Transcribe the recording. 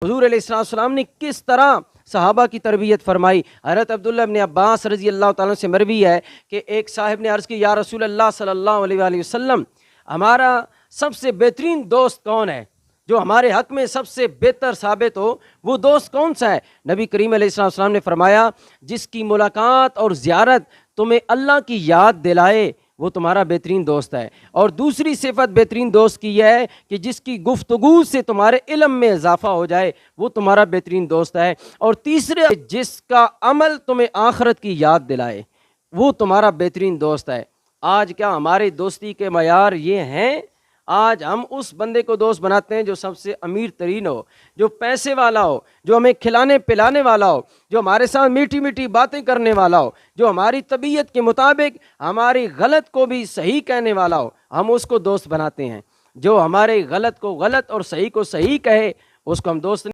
हुजूर अलैहिस्सलाम ने किस तरह सहाबा की तरबियत फरमाई। हज़रत अब्दुल्लाह इब्न अब्बास रज़ी अल्लाह ताला से मरवी है कि एक साहिब ने अर्ज़ की, या रसूल अल्लाह सल्लल्लाहु अलैहि वसल्लम, हमारा सबसे बेहतरीन दोस्त कौन है, जो हमारे हक़ में सबसे बेहतर साबित हो, वो दोस्त कौन सा है। नबी करीम अलैहिस्सलाम ने फरमाया, जिसकी मुलाकात और ज़ियारत तुम्हें अल्लाह की याद दिलाए, वो तुम्हारा बेहतरीन दोस्त है। और दूसरी सिफत बेहतरीन दोस्त की यह है कि जिसकी गुफ्तगू से तुम्हारे इल्म में इजाफा हो जाए, वो तुम्हारा बेहतरीन दोस्त है। और तीसरे, जिसका अमल तुम्हें आखिरत की याद दिलाए, वो तुम्हारा बेहतरीन दोस्त है। आज क्या हमारे दोस्ती के मयार ये हैं? आज हम उस बंदे को दोस्त बनाते हैं जो सबसे अमीर तरीन हो, जो पैसे वाला हो, जो हमें खिलाने पिलाने वाला हो, जो हमारे साथ मीठी मीठी बातें करने वाला हो, जो हमारी तबीयत के मुताबिक हमारी गलत को भी सही कहने वाला हो, हम उसको दोस्त बनाते हैं। जो हमारे गलत को गलत और सही को सही कहे, उसको हम दोस्त